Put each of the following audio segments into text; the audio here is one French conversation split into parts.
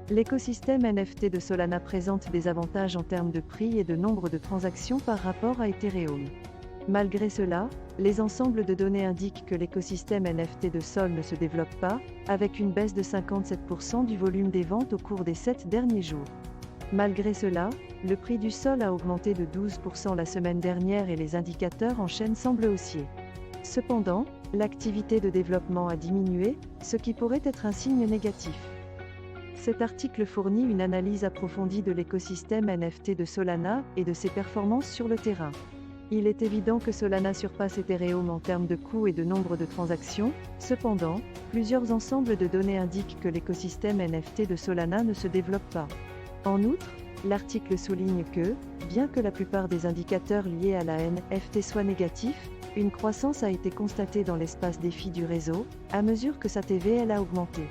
L'écosystème NFT de Solana présente des avantages en termes de prix et de nombre de transactions par rapport à Ethereum. Malgré cela, les ensembles de données indiquent que l'écosystème NFT de Sol ne se développe pas, avec une baisse de 57% du volume des ventes au cours des 7 derniers jours. Malgré cela, le prix du Sol a augmenté de 12% la semaine dernière et les indicateurs en chaîne semblent haussiers. Cependant, l'activité de développement a diminué, ce qui pourrait être un signe négatif. Cet article fournit une analyse approfondie de l'écosystème NFT de Solana et de ses performances sur le terrain. Il est évident que Solana surpasse Ethereum en termes de coûts et de nombre de transactions, cependant, plusieurs ensembles de données indiquent que l'écosystème NFT de Solana ne se développe pas. En outre, l'article souligne que, bien que la plupart des indicateurs liés à la NFT soient négatifs, une croissance a été constatée dans l'espace défi du réseau, à mesure que sa TVL a augmenté.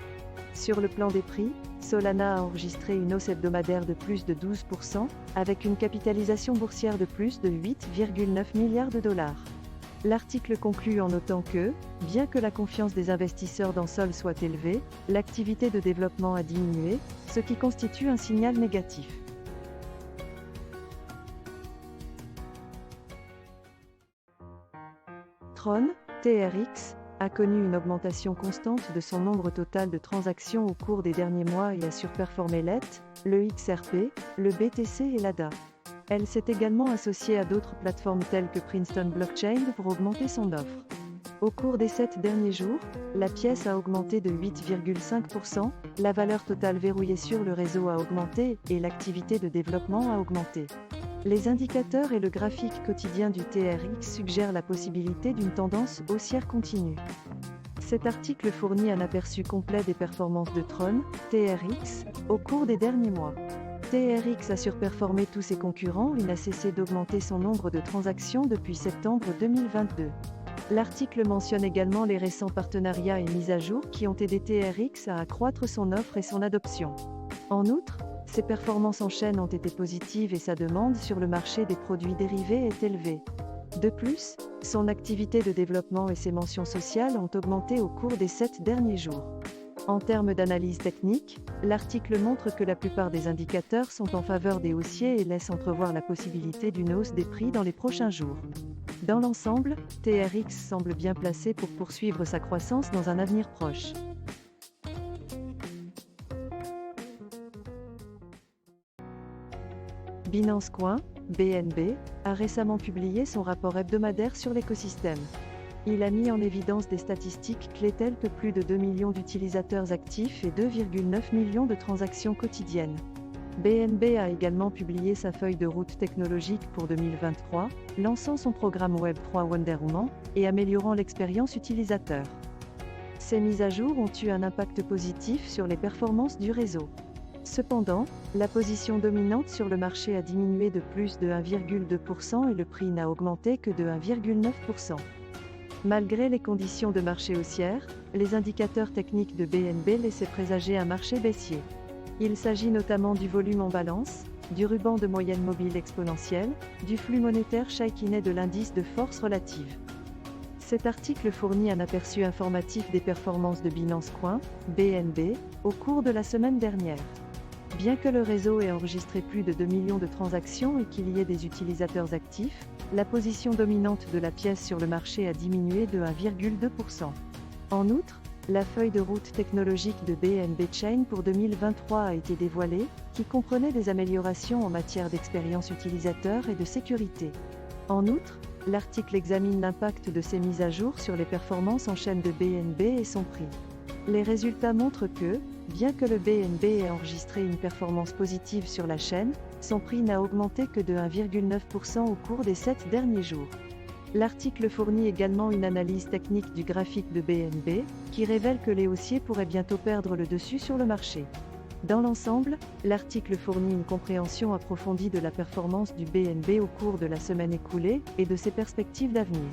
Sur le plan des prix, Solana a enregistré une hausse hebdomadaire de plus de 12%, avec une capitalisation boursière de plus de 8,9 milliards de dollars. L'article conclut en notant que, bien que la confiance des investisseurs dans Sol soit élevée, l'activité de développement a diminué, ce qui constitue un signal négatif. Tron, TRX, a connu une augmentation constante de son nombre total de transactions au cours des derniers mois et a surperformé l'ETH, le XRP, le BTC et l'ADA. Elle s'est également associée à d'autres plateformes telles que Princeton Blockchain pour augmenter son offre. Au cours des 7 derniers jours, la pièce a augmenté de 8,5%, la valeur totale verrouillée sur le réseau a augmenté et l'activité de développement a augmenté. Les indicateurs et le graphique quotidien du TRX suggèrent la possibilité d'une tendance haussière continue. Cet article fournit un aperçu complet des performances de Tron, TRX, au cours des derniers mois. TRX a surperformé tous ses concurrents et n'a cessé d'augmenter son nombre de transactions depuis septembre 2022. L'article mentionne également les récents partenariats et mises à jour qui ont aidé TRX à accroître son offre et son adoption. En outre, ses performances en chaîne ont été positives et sa demande sur le marché des produits dérivés est élevée. De plus, son activité de développement et ses mentions sociales ont augmenté au cours des 7 derniers jours. En termes d'analyse technique, l'article montre que la plupart des indicateurs sont en faveur des haussiers et laissent entrevoir la possibilité d'une hausse des prix dans les prochains jours. Dans l'ensemble, TRX semble bien placé pour poursuivre sa croissance dans un avenir proche. Binance Coin, BNB, a récemment publié son rapport hebdomadaire sur l'écosystème. Il a mis en évidence des statistiques clés telles que plus de 2 millions d'utilisateurs actifs et 2,9 millions de transactions quotidiennes. BNB a également publié sa feuille de route technologique pour 2023, lançant son programme Web3 Wonderwoman et améliorant l'expérience utilisateur. Ces mises à jour ont eu un impact positif sur les performances du réseau. Cependant, la position dominante sur le marché a diminué de plus de 1,2% et le prix n'a augmenté que de 1,9%. Malgré les conditions de marché haussières, les indicateurs techniques de BNB laissaient présager un marché baissier. Il s'agit notamment du volume en balance, du ruban de moyenne mobile exponentielle, du flux monétaire Chaikin et de l'indice de force relative. Cet article fournit un aperçu informatif des performances de Binance Coin, BNB, au cours de la semaine dernière. Bien que le réseau ait enregistré plus de 2 millions de transactions et qu'il y ait des utilisateurs actifs, la position dominante de la pièce sur le marché a diminué de 1,2%. En outre, la feuille de route technologique de BNB Chain pour 2023 a été dévoilée, qui comprenait des améliorations en matière d'expérience utilisateur et de sécurité. En outre, l'article examine l'impact de ces mises à jour sur les performances en chaîne de BNB et son prix. Les résultats montrent que, bien que le BNB ait enregistré une performance positive sur la chaîne, son prix n'a augmenté que de 1,9% au cours des 7 derniers jours. L'article fournit également une analyse technique du graphique de BNB, qui révèle que les haussiers pourraient bientôt perdre le dessus sur le marché. Dans l'ensemble, l'article fournit une compréhension approfondie de la performance du BNB au cours de la semaine écoulée et de ses perspectives d'avenir.